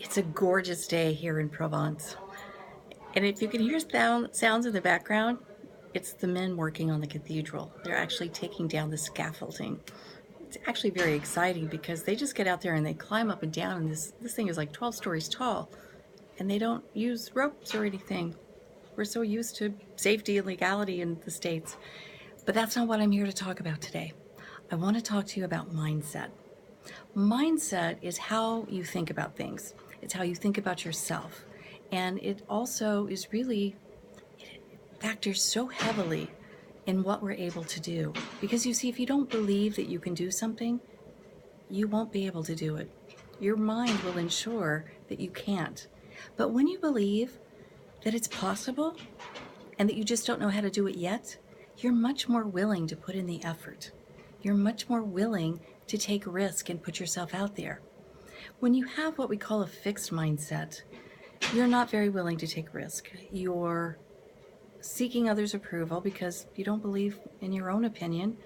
It's a gorgeous day here in Provence. And if you can hear sounds in the background, it's the men working on the cathedral. They're actually taking down the scaffolding. It's actually very exciting because they just get out there and they climb up and down, and this thing is like 12 stories tall, and they don't use ropes or anything. We're so used to safety and legality in the States. But that's not what I'm here to talk about today. I want to talk to you about mindset. Mindset is how you think about things. It's how you think about yourself. And it also is really, it factors so heavily in what we're able to do. Because you see, if you don't believe that you can do something, you won't be able to do it. Your mind will ensure that you can't. But when you believe that it's possible and that you just don't know how to do it yet, you're much more willing to put in the effort. You're much more willing to take risk and put yourself out there. When you have what we call a fixed mindset, you're not very willing to take risk. You're seeking others' approval because you don't believe in your own opinion,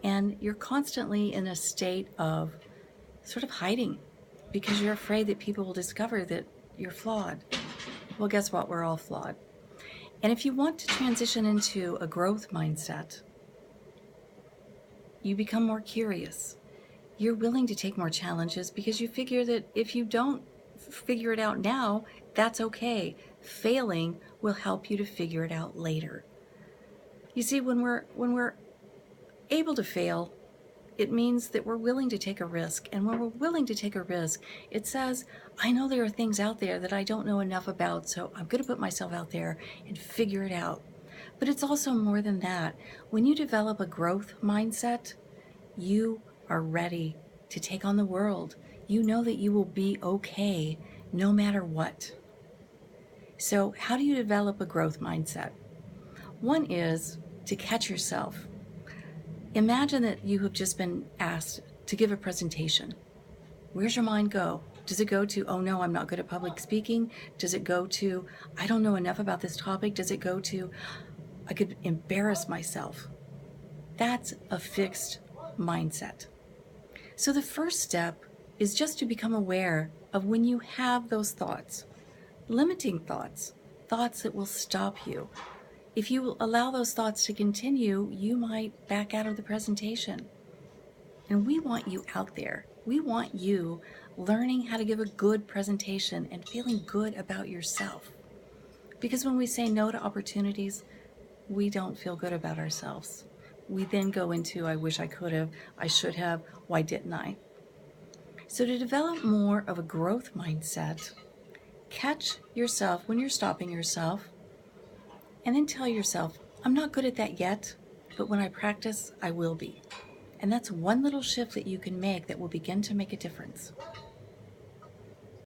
and you're constantly in a state of sort of hiding because you're afraid that people will discover that you're flawed. Well, guess what? We're all flawed. And if you want to transition into a growth mindset, you become more curious. You're willing to take more challenges because you figure that if you don't figure it out now, that's okay. Failing will help you to figure it out later. You see, when we're able to fail, it means that we're willing to take a risk. And when we're willing to take a risk, it says, I know there are things out there that I don't know enough about, so I'm going to put myself out there and figure it out. But it's also more than that. When you develop a growth mindset, you are ready to take on the world. You know that you will be okay no matter what. So how do you develop a growth mindset? One is to catch yourself. Imagine that you have just been asked to give a presentation. Where's your mind go? Does it go to, oh no, I'm not good at public speaking? Does it go to, I don't know enough about this topic? Does it go to, I could embarrass myself? That's a fixed mindset. So the first step is just to become aware of when you have those thoughts, limiting thoughts, thoughts that will stop you. If you allow those thoughts to continue, you might back out of the presentation. And we want you out there. We want you learning how to give a good presentation and feeling good about yourself. Because when we say no to opportunities, we don't feel good about ourselves. We then go into, I wish I could have, I should have, why didn't I? So to develop more of a growth mindset, catch yourself when you're stopping yourself, and then tell yourself, I'm not good at that yet, but when I practice, I will be. And that's one little shift that you can make that will begin to make a difference.